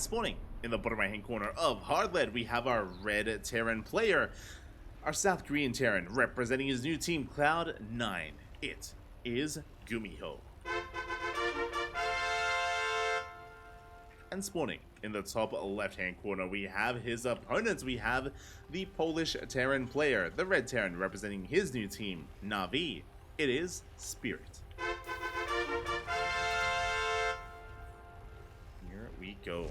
Spawning in the bottom right hand corner of Hardlead, we have our red Terran player, our South Korean Terran, representing his new team Cloud9. It is GuMiho. And spawning in the top left hand corner, we have his opponents. We have the Polish Terran player, the red Terran, representing his new team Navi. It is Spirit. Here we go.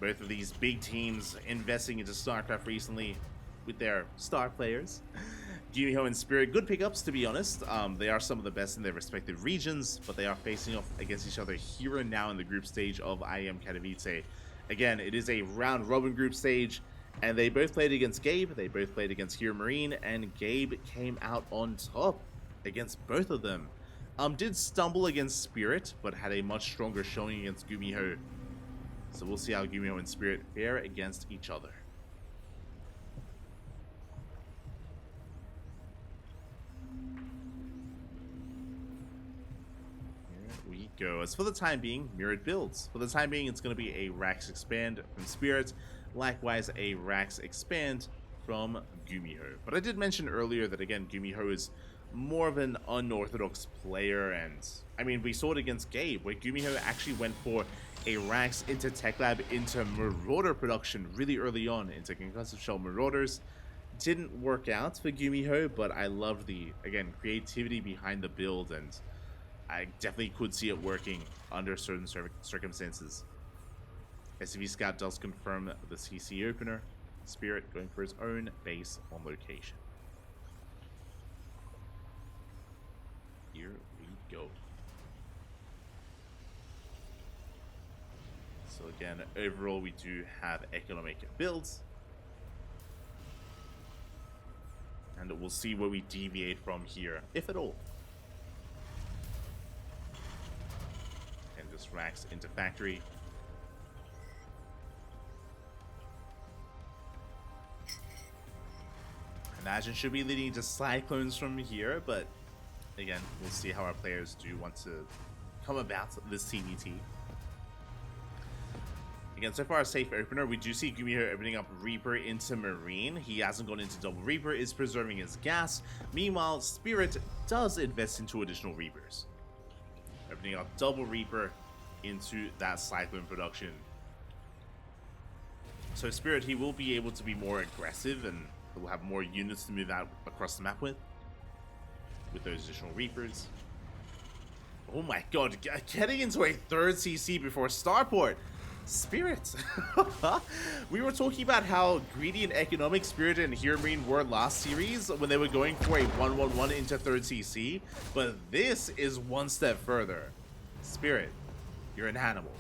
Both of these big teams investing into StarCraft recently with their star players. GuMiho and Spirit, good pickups to be honest. They are some of the best in their respective regions, but they are facing off against each other here and now in the group stage of IEM Katowice. Again, it is a round robin group stage, and they both played against Gabe, they both played against Hero Marine, and Gabe came out on top against both of them. Did stumble against Spirit, but had a much stronger showing against GuMiho. So we'll see how GuMiho and Spirit fare against each other. Here we go. As for the time being, mirrored builds. For the time being, it's going to be a Rax Expand from Spirit. Likewise, a Rax Expand from GuMiho. But I did mention earlier that, again, GuMiho is more of an unorthodox player, and I mean, we saw it against Gabe, where GuMiho actually went for a Rax into Tech Lab into Marauder production really early on into Concussive Shell Marauders. Didn't work out for GuMiho, but I love the, again, creativity behind the build, and I definitely could see it working under certain circumstances. SCV Scout does confirm the CC opener. Spirit going for his own base on location. Here we go. So again, overall we do have economic builds. And we'll see where we deviate from here, if at all. And just Rax into factory. Imagine should be leading to Cyclones from here, but again, we'll see how our players do want to come about this TvT. Again, so far a safe opener. We do see GuMiho opening up Reaper into Marine. He hasn't gone into double Reaper, is preserving his gas. Meanwhile, Spirit does invest into additional Reapers. Opening up double Reaper into that Cyclone production. So Spirit, he will be able to be more aggressive, and he'll have more units to move out across the map with those additional Reapers. Oh my god, getting into a third CC before Starport. Spirit. We were talking about how greedy and economic Spirit and Hero Marine were last series when they were going for a 1-1-1 into third CC, but this is one step further. Spirit, you're an animal.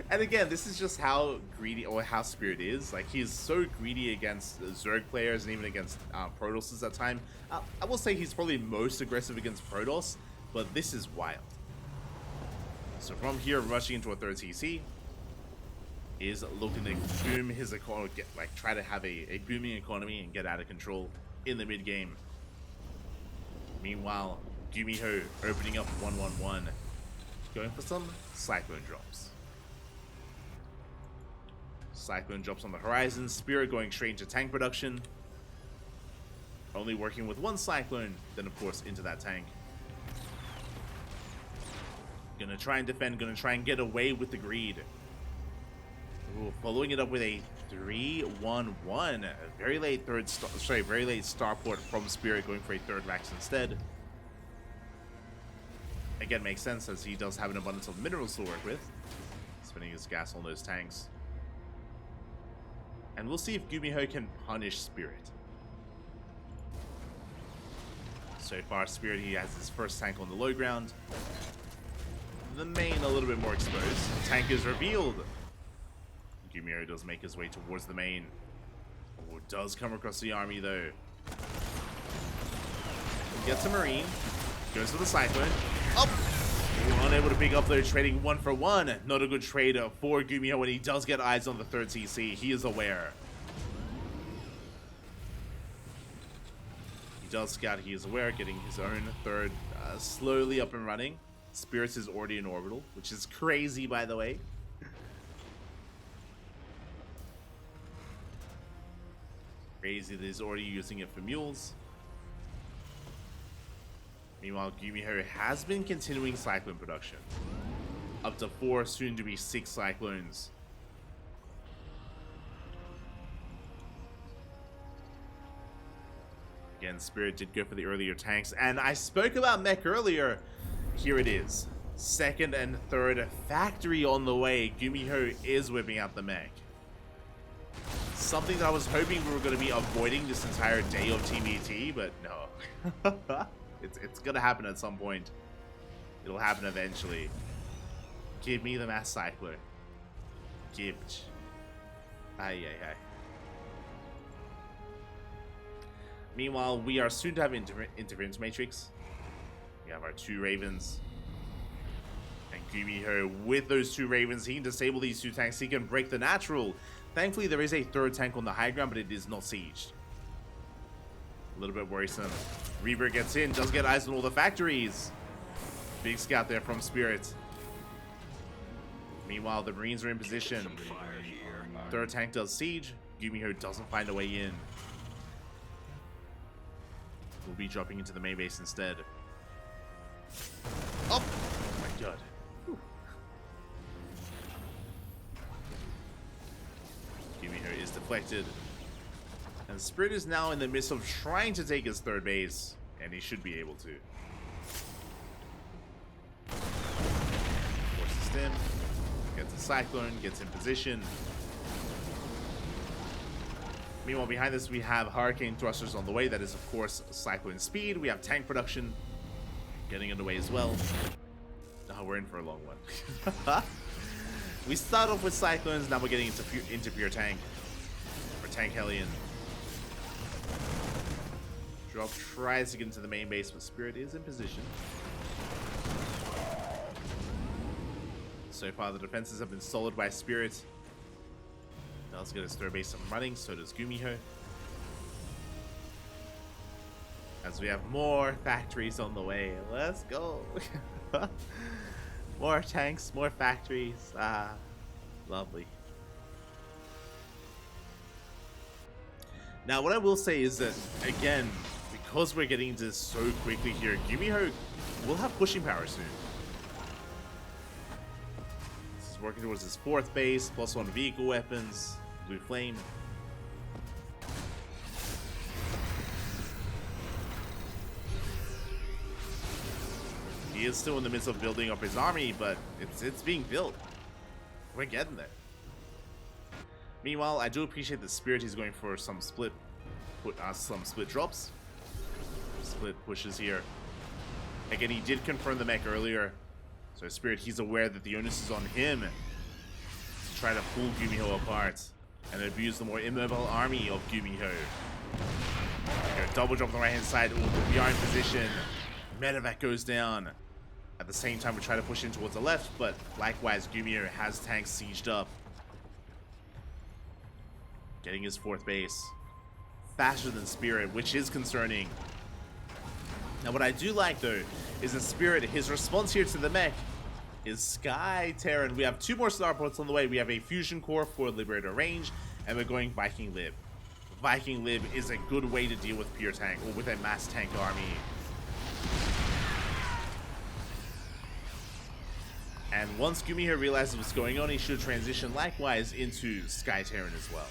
And again, this is just how greedy, or how Spirit is. Like, he's so greedy against Zerg players and even against Protosses at time. I will say he's probably most aggressive against Protoss, but this is wild. So from here, rushing into a third CC is looking to boom his economy, try to have a booming economy and get out of control in the mid game. Meanwhile, GuMiho opening up 1-1-1, going for some Cyclone drops. Cyclone drops on the horizon. Spirit going straight into tank production. Only working with one Cyclone, then of course into that tank. Gonna try and defend, gonna try and get away with the greed. Ooh, following it up with a 3-1-1. Very late very late starport from Spirit, going for a third Rax instead. Again, makes sense as he does have an abundance of minerals to work with. Spending his gas on those tanks. And we'll see if GuMiho can punish Spirit. So far, Spirit, he has his first tank on the low ground. The main a little bit more exposed. Tank is revealed. GuMiho does make his way towards the main. Oh, does come across the army though. Gets a Marine. Goes for the Cyclone. Up! Unable to pick up though, trading 1 for 1. Not a good trade for GuMiho when he does get eyes on the third CC. He is aware. He does scout, he is aware, getting his own third slowly up and running. Spirits is already in orbital, which is crazy, by the way. Crazy that he's already using it for mules. Meanwhile, GuMiho has been continuing cyclone production. Up to 4, soon to be 6 cyclones. Again, Spirit did go for the earlier tanks, and I spoke about mech earlier. Here it is. 2nd and 3rd factory on the way. GuMiho is whipping out the mech. Something that I was hoping we were going to be avoiding this entire day of TvT, but no. It's going to happen at some point. It'll happen eventually. Give me the mass cycler. Give it. Aye. Meanwhile, we are soon to have interference matrix. We have our 2 ravens. And GuMiho, with those 2 ravens, he can disable these 2 tanks. He can break the natural. Thankfully, there is a 3rd tank on the high ground, but it is not sieged. A little bit worrisome. Reaver gets in, does get eyes on all the factories. Big scout there from Spirit. Meanwhile, the Marines are in position. 3rd tank does siege. GuMiho doesn't find a way in. We'll be dropping into the main base instead. Oh my god. GuMiho is deflected. And Spirit is now in the midst of trying to take his 3rd base. And he should be able to. Forces stem. Gets a cyclone. Gets in position. Meanwhile, behind this, we have Hurricane thrusters on the way. That is, of course, cyclone speed. We have tank production getting underway as well. Oh, we're in for a long one. We start off with cyclones. Now we're getting into pure tank. Or tank Hellion. Drop tries to get into the main base, but Spirit is in position. So far, the defenses have been solid by Spirit. Does get his 3rd base up and running, so does GuMiho. As we have more factories on the way. Let's go. More tanks, more factories. Ah, lovely. Now, what I will say is that, again, because we're getting into this so quickly here, GuMiho will have pushing power soon. This is working towards his 4th base, +1 vehicle weapons, blue flame. He is still in the midst of building up his army, but it's being built. We're getting there. Meanwhile, I do appreciate the Spirit. He's going for some split drops. Split pushes here. Again, he did confirm the mech earlier. So Spirit, he's aware that the onus is on him to try to pull GuMiho apart and abuse the more immobile army of GuMiho. Double drop on the right hand side. Ooh, we are in position. Medevac goes down. At the same time, we try to push in towards the left, but likewise, GuMiho has tanks sieged up. Getting his 4th base. Faster than Spirit, which is concerning. Now, what I do like, though, is that Spirit, his response here to the mech is Sky Terran. We have 2 more starports on the way. We have a Fusion Core for Liberator range, and we're going Viking Lib. Viking Lib is a good way to deal with pure tank, or with a mass tank army. And once GuMiho realizes what's going on, he should transition likewise into Sky Terran as well.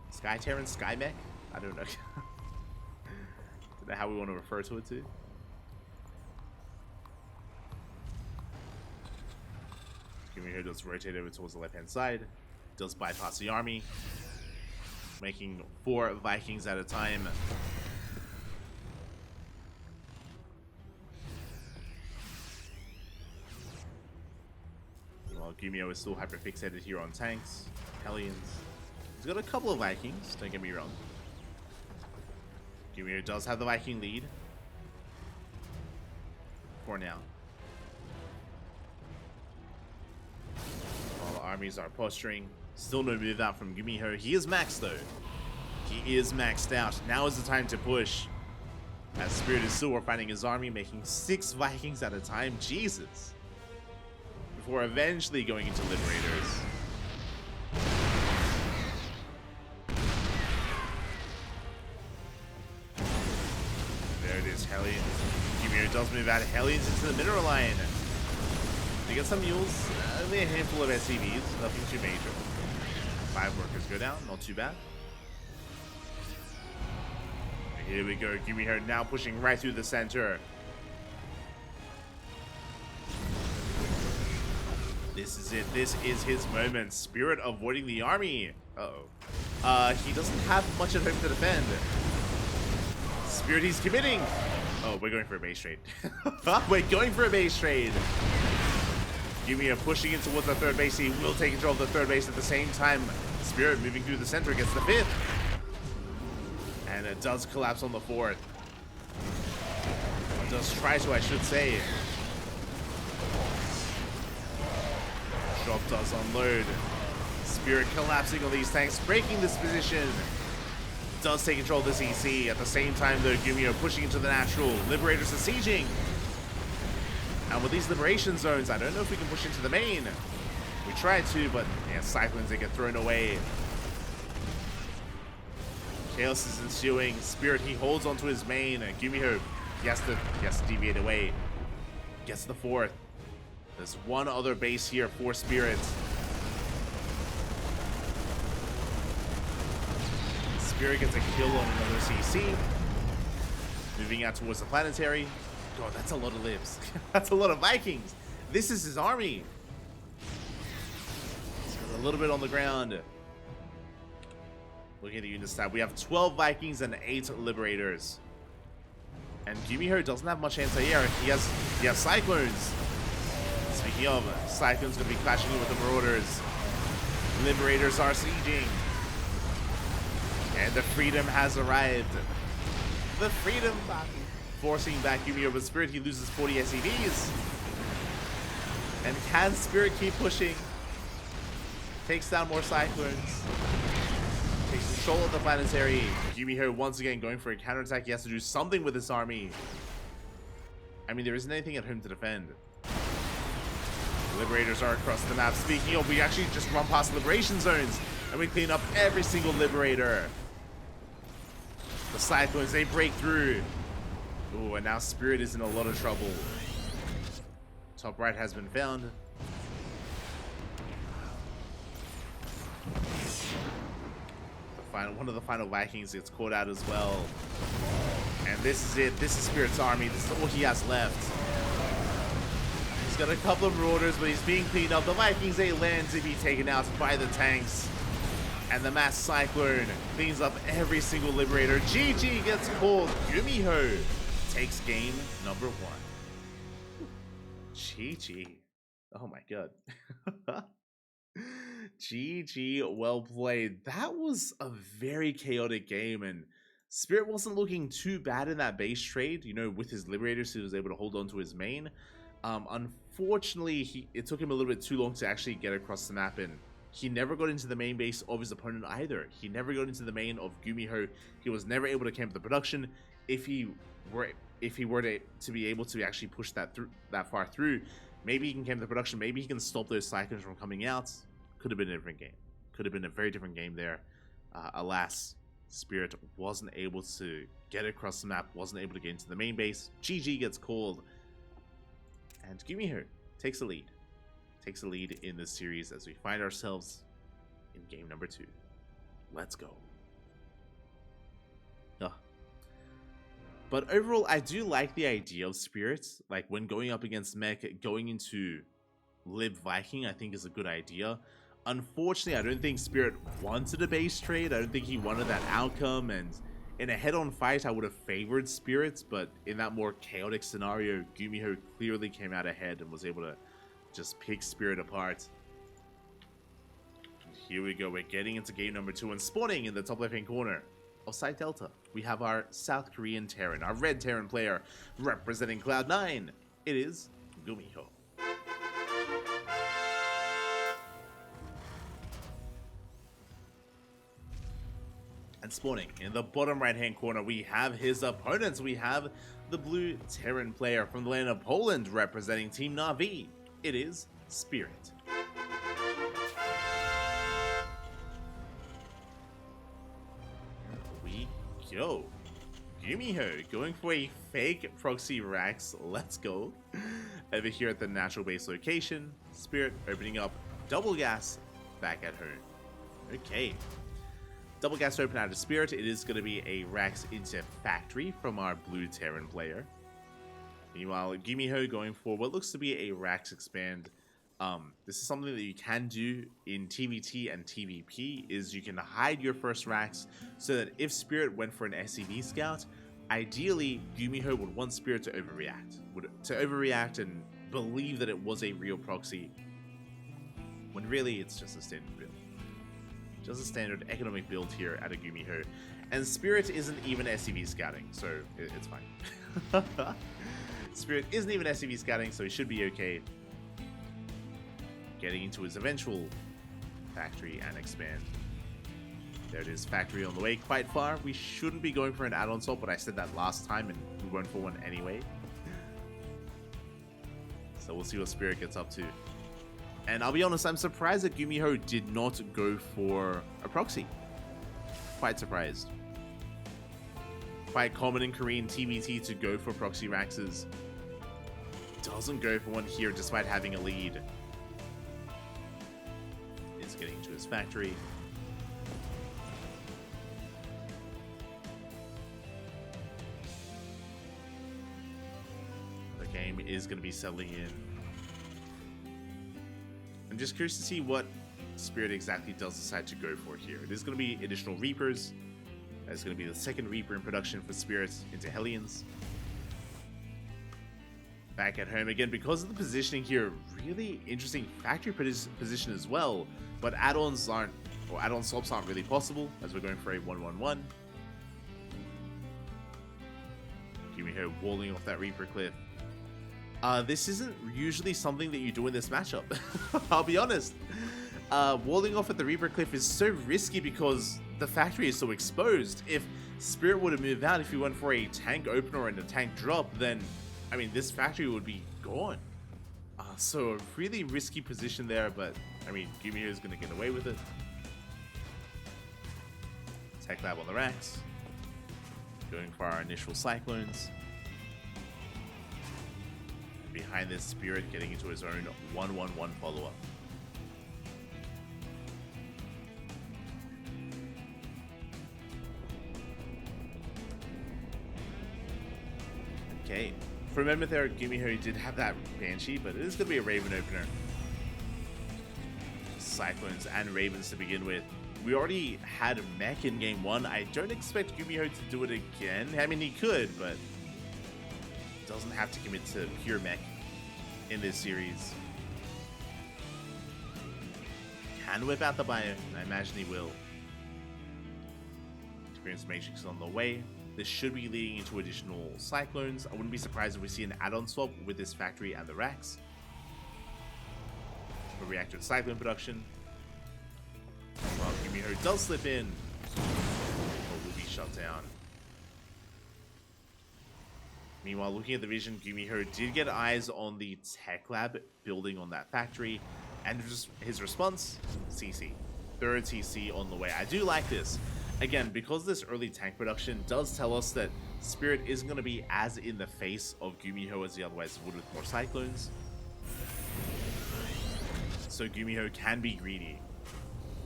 Sky Terran, Sky Mech? I don't know. Is that how we want to refer to it too? GuMiho does rotate over towards the left hand side. Does bypass the army. Making 4 Vikings at a time. While GuMiho is still hyperfixated here on tanks, Hellions. He's got a couple of Vikings, don't get me wrong. GuMiho does have the Viking lead. For now. While the armies are posturing. Still no move out from GuMiho. He is maxed though. He is maxed out. Now is the time to push. As Spirit is still finding his army, making 6 Vikings at a time. Jesus. before eventually going into Liberators. There it is, Hellions. GuMiho does move out Hellions into the mineral line. They get some mules, only a handful of SCVs, nothing too major. 5 workers go down, not too bad. Here we go, GuMiho now pushing right through the center. This is it, this is his moment. Spirit avoiding the army. Uh-oh. He doesn't have much at home to defend. Spirit, he's committing. Oh, we're going for a base trade. We're going for a base trade. GuMiho pushing in towards the third base. He will take control of the third base at the same time. Spirit moving through the center gets the 5th. And it does collapse on the 4th. It does try to, I should say. Drop does unload. Spirit collapsing on these tanks, breaking this position. Does take control of this EC. At the same time, though, GuMiho pushing into the natural. Liberators are sieging. And with these liberation zones, I don't know if we can push into the main. We tried to, but yeah, Cyclones, they get thrown away. Chaos is ensuing. Spirit, he holds onto his main. GuMiho, he has to deviate away. Gets the 4th. There's one other base here for Spirit. Spirit gets a kill on another CC. Moving out towards the planetary. God, that's a lot of libs. That's a lot of Vikings. This is his army. A little bit on the ground. Looking at the unit stat, we have 12 Vikings and 8 Liberators. And GuMiho doesn't have much anti-air. He has Cyclones. Speaking of, Cyclones going to be clashing with the Marauders. Liberators are sieging. And the Freedom has arrived. The Freedom forcing back GuMiho, but Spirit, he loses 40 SCVs. And can Spirit keep pushing? Takes down more Cyclones. Takes control of the planetary. GuMiho once again going for a counterattack. He has to do something with this army. I mean, there isn't anything at home to defend. Liberators are across the map. Speaking of, we actually just run past liberation zones and we clean up every single Liberator. The Cyclones, they break through. Ooh, and now Spirit is in a lot of trouble. Top right has been found. One of the final Vikings gets caught out as well. And this is it. This is Spirit's army. This is all he has left. He's got a couple of Marauders, but he's being cleaned up. The Vikings, they land to be taken out by the tanks. And the mass Cyclone cleans up every single Liberator. GG gets called. GuMiho takes game number 1. GG. Oh my god. GG, well played. That was a very chaotic game, and Spirit wasn't looking too bad in that base trade. You know, with his Liberators, he was able to hold on to his main. Unfortunately, it took him a little bit too long to actually get across the map, and he never got into the main base of his opponent either. He never got into the main of GuMiho. He was never able to camp the production. If he were to be able to actually push that far through, maybe he can camp the production. Maybe he can stop those Cyclones from coming out. Could have been a different game. Could have been a very different game there. Alas, Spirit wasn't able to get across the map. Wasn't able to get into the main base. GG gets called. And GuMiho takes the lead. Takes the lead in this series as we find ourselves in game number 2. Let's go. But overall, I do like the idea of Spirits. Like, when going up against Mech, going into Lib Viking, I think is a good idea. Unfortunately, I don't think Spirit wanted a base trade. I don't think he wanted that outcome. And in a head-on fight, I would have favored Spirits. But in that more chaotic scenario, GuMiho clearly came out ahead and was able to just pick Spirit apart. And here we go. We're getting into game number 2 and spawning in the top left-hand corner of Side Delta. We have our South Korean Terran, our red Terran player representing Cloud9. It is GuMiho. And spawning in the bottom right-hand corner, we have his opponents. We have the blue Terran player from the land of Poland representing Team Na'Vi. It is Spirit. Here we go. GuMiho going for a fake proxy Rax. Let's go. Over here at the natural base location, Spirit opening up double gas back at home. Okay. Double gas open out of Spirit. It is going to be a Rax into factory from our blue Terran player. Meanwhile, GuMiho going for what looks to be a Rax expand. This is something that you can do in TvT and TvP, is you can hide your first Rax so that if Spirit went for an SCV scout, ideally GuMiho would want Spirit to overreact and believe that it was a real proxy, when really it's just a standard build. Just a standard economic build here at a GuMiho. And Spirit isn't even SCV scouting, so it's fine. Spirit isn't even SCV scouting, so he should be okay. Getting into his eventual factory and expand. There it is, factory on the way, quite far. We shouldn't be going for an add-on swap, but I said that last time and we went for one anyway. So we'll see what Spirit gets up to. And I'll be honest, I'm surprised that GuMiho did not go for a proxy. Quite surprised. Quite common in Korean TvT to go for proxy Raxes. Doesn't go for one here despite having a lead. Is getting to his factory. The game is going to be settling in. I'm just curious to see what Spirit exactly does decide to go for here. It is going to be additional Reapers. That's going to be the second Reaper in production for Spirit into Hellions. Back at home again, because of the positioning here, really interesting factory position as well. But add-ons aren't, or add-on swaps aren't really possible, as we're going for a 1-1-1. GuMiho walling off that Reaper cliff. This isn't usually something that you do in this matchup. I'll be honest. Walling off at the Reaper cliff is so risky because the factory is so exposed. If Spirit would have moved out, if he went for a tank opener and a tank drop, then, I mean, this factory would be gone. So a really risky position there, but, I mean, GuMiho is going to get away with it. Tech Lab on the Rax. Going for our initial Cyclones. Behind this, Spirit getting into his own 1-1-1 follow-up. Okay. For a moment there, GuMiho did have that Banshee, but it is going to be a Raven opener. Cyclones and Ravens to begin with. We already had a mech in game 1. I don't expect GuMiho to do it again. I mean, he could, but doesn't have to commit to pure mech in this series. Can whip out the bio, and I imagine he will. Experience Matrix on the way. This should be leading into additional Cyclones. I wouldn't be surprised if we see an add-on swap with this factory and the Rax. For reactor Cyclone production. While GuMiho does slip in, or will be shut down. Meanwhile, looking at the vision, GuMiho did get eyes on the Tech Lab building on that factory, and just his response, CC. Third CC on the way. I do like this. Again, because this early tank production does tell us that Spirit isn't going to be as in the face of GuMiho as he otherwise would with more Cyclones. So GuMiho can be greedy.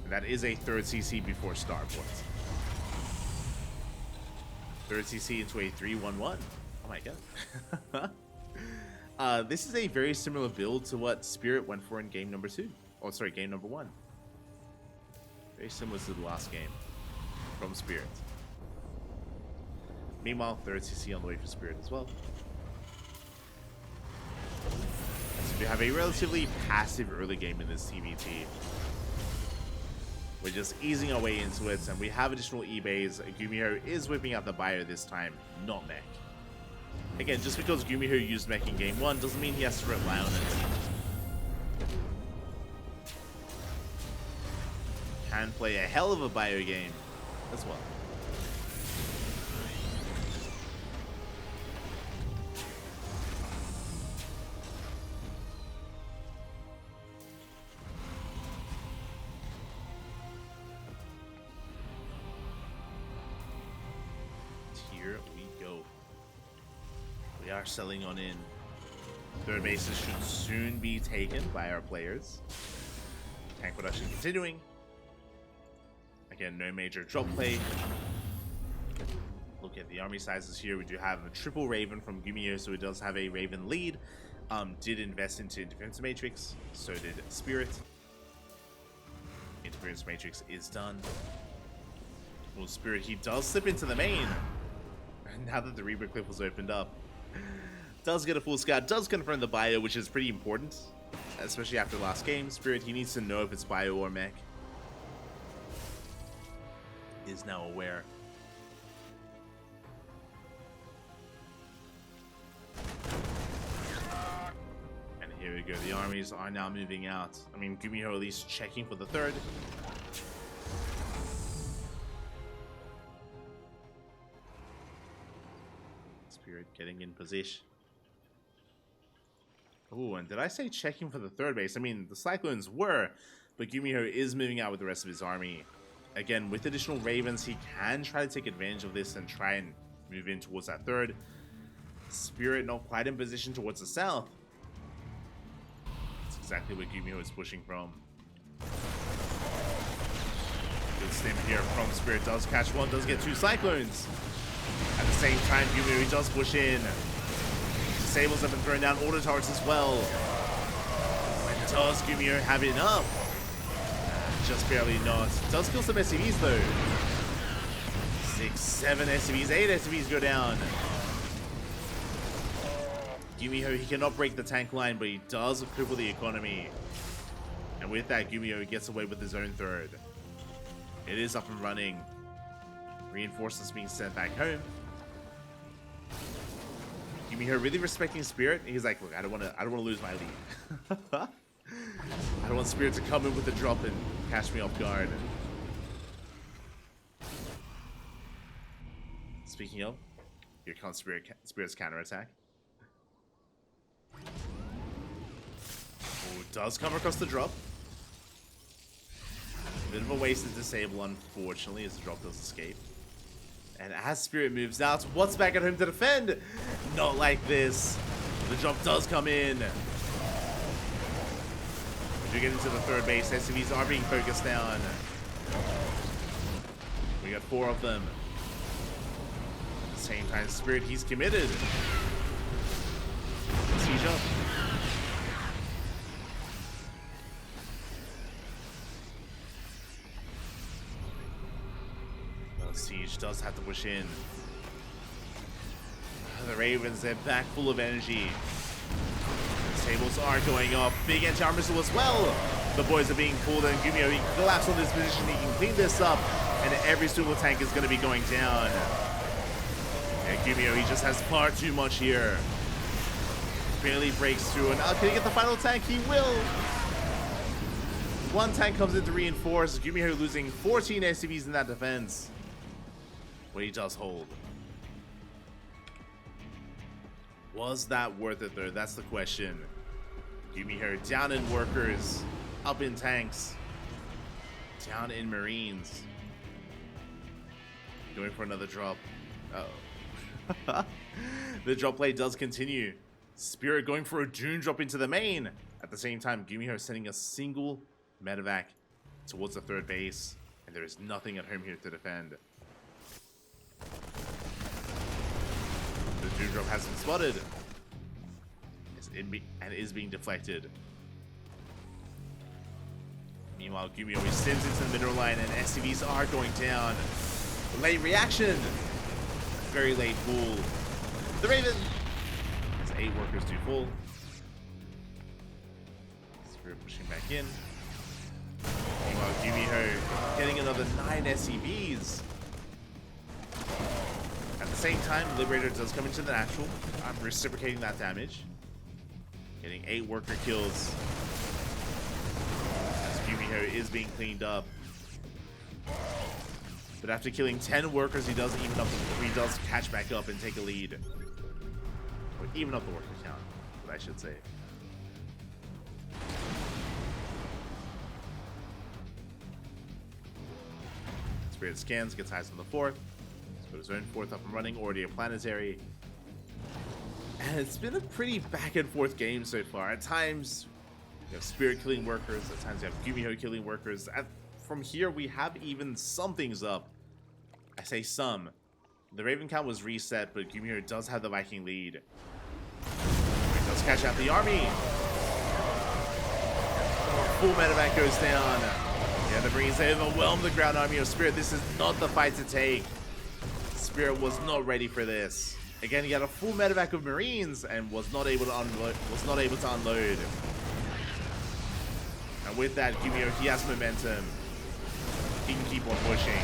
And that is a third CC before Starport. Third CC into a 3-1-1. Oh my god. This is a very similar build to what Spirit went for in game number 2. Oh, sorry, game number 1. Very similar to the last game from Spirit. Meanwhile, third CC on the way for Spirit as well. So we have a relatively passive early game in this TvT. We're just easing our way into it, and we have additional E-bays. GuMiho is whipping out the bio this time, not mech. Again, just because GuMiho used mech in game 1 doesn't mean he has to rely on it. Can play a hell of a bio game as well. are selling on in. Third bases should soon be taken by our players. Tank production continuing. Again, no major drop play. Look at the army sizes here. We do have a triple Raven from GuMiho, so it does have a Raven lead. Did invest into Defense Matrix, so did Spirit. Interference Matrix is done. Well, Spirit, he does slip into the main. Now that the Reaper Cliff was opened up. Does get a full scout, does confirm the bio, which is pretty important. Especially after last game. Spirit, he needs to know if it's bio or mech. Is now aware. And here we go, the armies are now moving out. I mean, GuMiho at least checking for the third. Spirit getting in position. Oh, and did I say checking for the third base? I mean, the Cyclones were, but GuMiho is moving out with the rest of his army. Again, with additional Ravens, he can try to take advantage of this and try and move in towards that third. Spirit not quite in position towards the south. That's exactly what GuMiho is pushing from. Good stim here from Spirit. Does catch one, does get two Cyclones. At the same time, GuMiho does push in. Disables have been thrown down auto turrets as well. When does GuMiho have enough? Just barely not. Does kill some SCVs though. 6, 7 SCVs, 8 SCVs go down. GuMiho, he cannot break the tank line, but he does cripple the economy. And with that, GuMiho gets away with his own third. It is up and running. Reinforcements being sent back home. GuMiho really respecting Spirit. He's like, look, I don't want to lose my lead. I don't want Spirit to come in with a drop and catch me off guard. Speaking of, here comes Spirit's counterattack. Oh, does come across the drop. Bit of a wasted disable, unfortunately, as the drop does escape. And as Spirit moves out, what's back at home to defend? Not like this. The drop does come in. We get into the third base. SCVs are being focused down. We got 4 of them. At the same time, Spirit, he's committed. Siege up. Siege does have to push in. The Ravens, they're back full of energy. The tables are going up. Big anti-armor missile as well. The boys are being pulled, and GuMiho, he collapsed on this position. He can clean this up, and every single tank is going to be going down. And GuMiho, he just has far too much here. Barely breaks through, and can he get the final tank? He will. One tank comes in to reinforce. GuMiho losing 14 SCVs in that defense. But he does hold. Was that worth it though? That's the question. GuMiho down in workers, up in tanks, down in marines. Going for another drop. Uh-oh. The drop play does continue. Spirit going for a Dune drop into the main. At the same time, GuMiho sending a single medevac towards the third base. And there is nothing at home here to defend. The Dune drop has been spotted. And is being deflected. Meanwhile, GuMiho sends into the middle line and SCVs are going down. Late reaction. Very late pull. The Raven. Has 8 workers to full. Spirit pushing back in. Meanwhile, GuMiho getting another 9 SCVs. At the same time, Liberator does come into the natural. I'm reciprocating that damage. Getting 8 worker kills. As GuMiho is being cleaned up. But after killing 10 workers, he does catch back up and take a lead. Or even up the worker count, what I should say. Spirit scans, gets eyes on the 4th. Let's put his own 4th up and running, already a planetary. And it's been a pretty back and forth game so far. At times, you have Spirit killing workers. At times, you have GuMiho killing workers. From here, we have even some things up. I say some. The Raven count was reset, but GuMiho does have the Viking lead. He does catch out the army. Full medevac goes down. Yeah, the Marines, they overwhelm the ground army of Spirit. This is not the fight to take. Spirit was not ready for this. Again, he got a full medevac of Marines and was not able to unload. And with that, GuMiho, he has momentum. He can keep on pushing.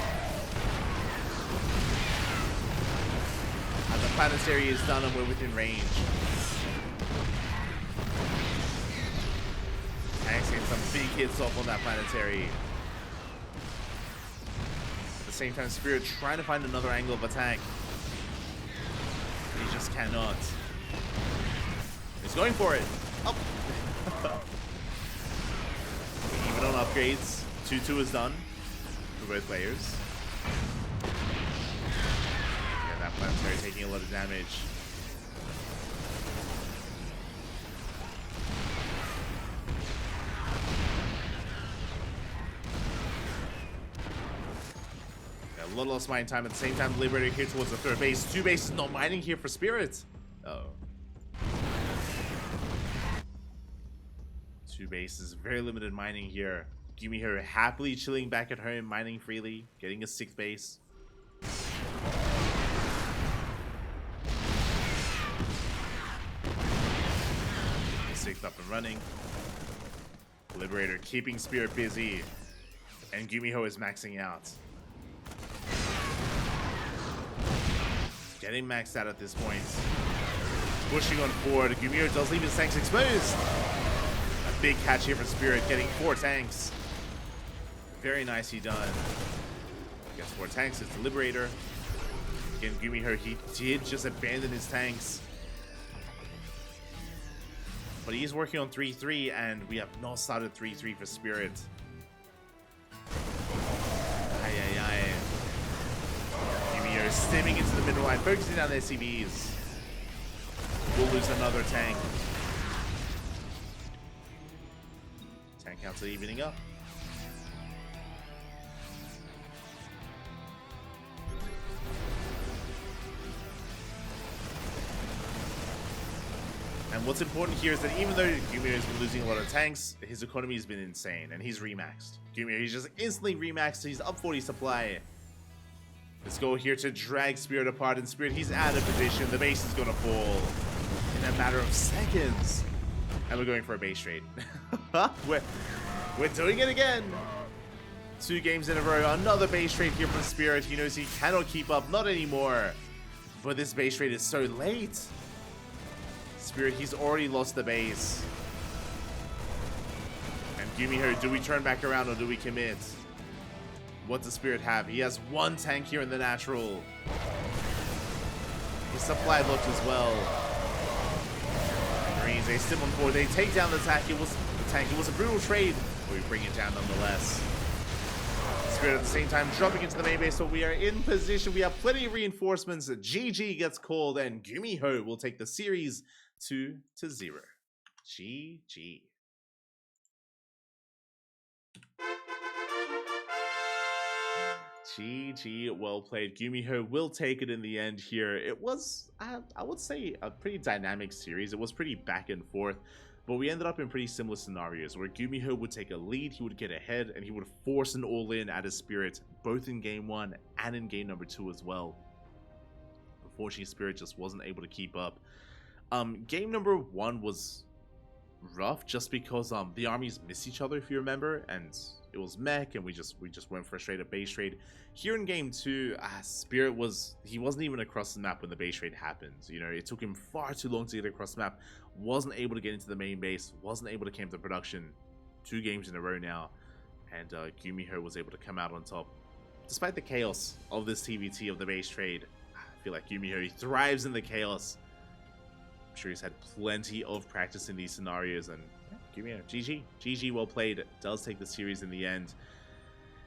And the planetary is done and we're within range. Tanks getting some big hits off on that planetary. At the same time, Spirit trying to find another angle of attack. He just cannot. He's going for it. Oh. Even on upgrades, 2-2 is done for both players. Yeah, that planetary taking a lot of damage. A little lost mining time. At the same time, Liberator here towards the third base. 2 bases, not mining here for Spirit. Uh-oh. 2 bases, very limited mining here. GuMiho happily chilling back at home, mining freely, getting a 6th base. Sixth up and running. Liberator keeping Spirit busy. And GuMiho is maxing out. Getting maxed out at this point. Pushing on forward. GuMiho does leave his tanks exposed. A big catch here for Spirit, getting 4 tanks. Very nicely done. Gets 4 tanks, it's the Liberator. Again, GuMiho, he did just abandon his tanks. But he's working on 3-3, and we have not started 3-3 for Spirit. GuMiho stimming into the middle line, focusing on the SCVs. We'll lose another tank. Tank counts are evening up. And what's important here is that even though GuMiho has been losing a lot of tanks, his economy has been insane, and he's remaxed. GuMiho, he's just instantly remaxed, he's up 40 supply. Let's go here to drag Spirit apart, and Spirit, he's out of position. The base is gonna fall in a matter of seconds. And we're going for a base trade. We're doing it again. 2 games in a row, another base trade here from Spirit. He knows he cannot keep up, not anymore. But this base trade is so late. Spirit, he's already lost the base. And GuMiho, do we turn back around or do we commit? What does Spirit have? He has 1 tank here in the natural. His supply locked as well. Marines, they stim on forward. They take down the tank. It was a brutal trade, but we bring it down nonetheless. Spirit at the same time dropping into the main base, so we are in position. We have plenty of reinforcements. GG gets called, and GuMiho will take the series 2-0. GG. GG, well played. GuMiho will take it in the end here. It was, I would say, a pretty dynamic series. It was pretty back and forth, but we ended up in pretty similar scenarios where GuMiho would take a lead, he would get ahead, and he would force an all-in at his Spirit, both in game 1 and in game number 2 as well. Unfortunately, Spirit just wasn't able to keep up. Game number 1 was rough just because the armies miss each other, if you remember, and it was mech, and we just went for a straight up base trade. Here in game 2, Spirit he wasn't even across the map when the base trade happened. You know, it took him far too long to get across the map. Wasn't able to get into the main base. Wasn't able to camp the production. 2 games in a row now, and GuMiho was able to come out on top, despite the chaos of this TvT of the base trade. I feel like GuMiho, he thrives in the chaos. I'm sure he's had plenty of practice in these scenarios, and GuMiho, GG, well played. Does take the series in the end.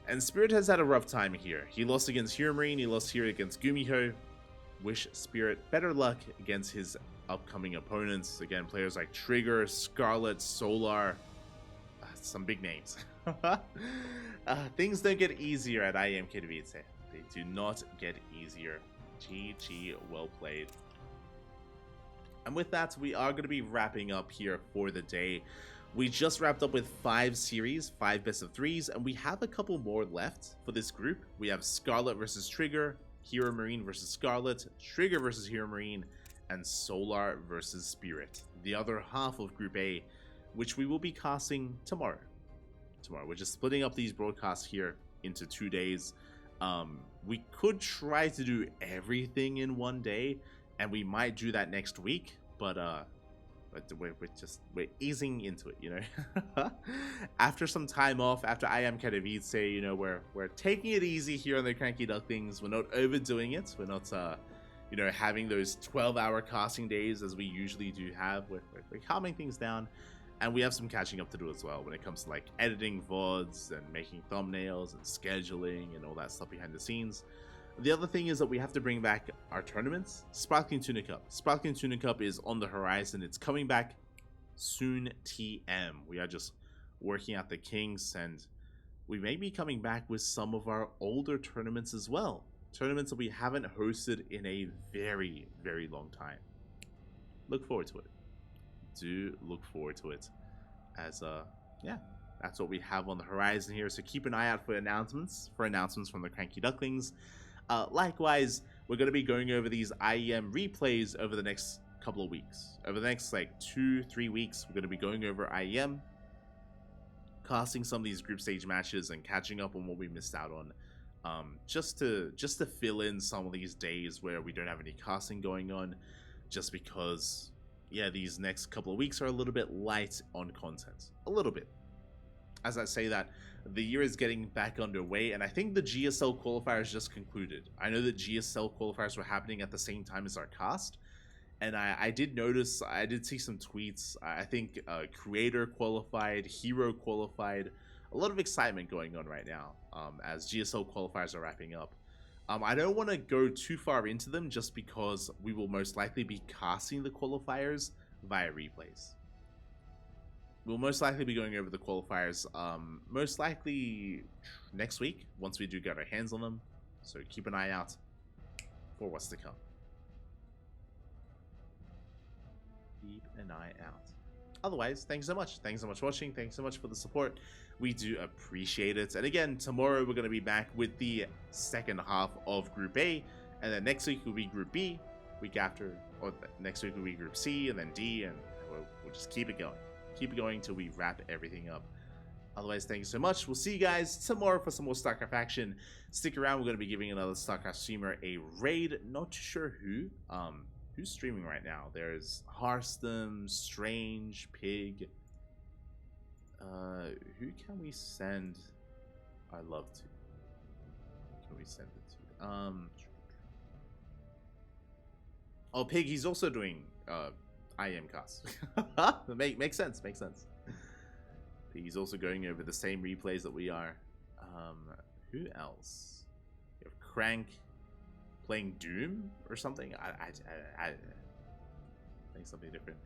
And Spirit has had a rough time here. He lost against Hero Marine, he lost here against GuMiho. wish Spirit better luck against his upcoming opponents. Again, players like Trigger, Scarlet, Solar, some big names. Things don't get easier at IEM Katowice. They do not get easier. GG, well played. And with that, we are going to be wrapping up here for the day. We just wrapped up with 5 series, 5 best of 3s, and we have a couple more left for this group. We have Scarlet versus Trigger, Hero Marine versus Scarlet, Trigger versus Hero Marine, and Solar versus Spirit. The other half of Group A, which we will be casting tomorrow. We're just splitting up these broadcasts here into 2 days. We could try to do everything in one day, and we might do that next week, but we're easing into it, you know. After some time off, after IEM Katowice, you know, we're taking it easy here on the CranKy Ducklings. We're not overdoing it. We're not you know, having those 12-hour casting days as we usually do have. We're calming things down, and we have some catching up to do as well when it comes to like editing VODs and making thumbnails and scheduling and all that stuff behind the scenes. The other thing is that we have to bring back our tournaments. Sparkling Tuna Cup. Sparkling Tuna Cup is on the horizon. It's coming back soon TM. We are just working out the kinks, and we may be coming back with some of our older tournaments as well. Tournaments that we haven't hosted in a very, very long time. Look forward to it. Do look forward to it. As yeah, that's what we have on the horizon here. So keep an eye out for announcements from the CranKy Ducklings. Likewise, we're going to be going over these IEM replays over the next couple of weeks. Over the next like 2-3 weeks, we're going to be going over IEM, casting some of these group stage matches and catching up on what we missed out on. Just to fill in some of these days where we don't have any casting going on, just because, yeah, these next couple of weeks are a little bit light on content. A little bit. As I say that, the year is getting back underway, and I think the GSL qualifiers just concluded. I know that GSL qualifiers were happening at the same time as our cast, and I did notice, I did see some tweets. I think Creator qualified, Hero qualified. A lot of excitement going on right now as GSL qualifiers are wrapping up. I don't want to go too far into them just because we will most likely be casting the qualifiers via replays. We'll most likely be going over the qualifiers most likely next week once we do get our hands on them. So keep an eye out for what's to come. Keep an eye out. Otherwise, thanks so much. Thanks so much for watching. Thanks so much for the support. We do appreciate it. And again, tomorrow we're going to be back with the second half of Group A. And then next week will be Group B. Week after, or next week will be Group C and then D. And we'll just keep it going. Keep it going till we wrap everything up. Otherwise, thank you so much. We'll see you guys tomorrow for some more StarCraft action. Stick around. We're going to be giving another StarCraft streamer a raid. Not too sure who. Who's streaming right now? There's Hearthstone, Strange, Pig. Who can we send our love to? Who can we send it to? Oh, Pig. He's also doing IEM cast. Makes sense. Makes sense. He's also going over the same replays that we are. Who else? We have Crank playing Doom or something. I think something different.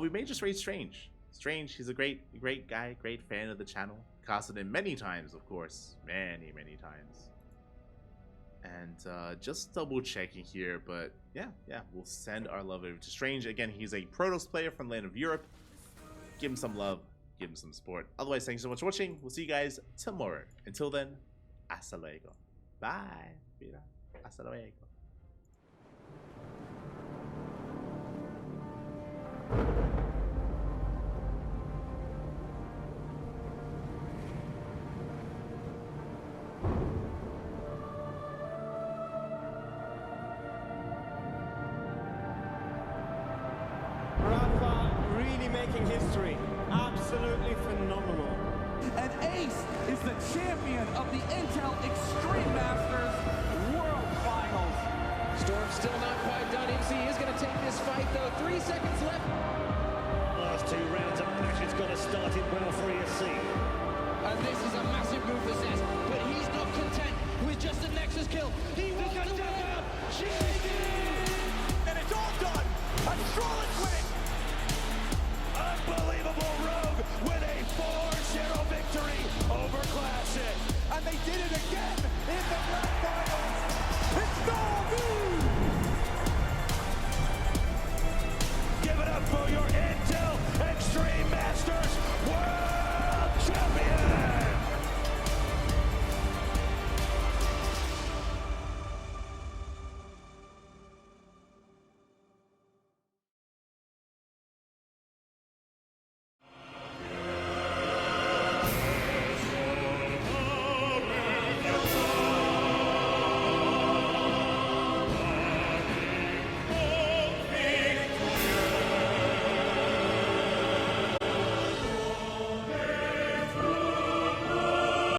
We may just raid Strange. Strange, he's a great guy, great fan of the channel. Casted him many times, of course, many times. And just double checking here, but yeah, we'll send our love over to Strange. Again, he's a Protoss player from the land of Europe. Give him some love, give him some support. Otherwise, thanks so much for watching. We'll see you guys tomorrow. Until then, hasta luego. Bye. Mira, hasta luego. Making history. Absolutely phenomenal. And Ace is the champion of the Intel Extreme Masters World Finals. Storm's still not quite done. MC is going to take this fight, though. 3 seconds left. Last 2 rounds of passion's got to start it well for ESC. And this is a massive move for Zez, but he's not content with just a Nexus kill. He wants to win.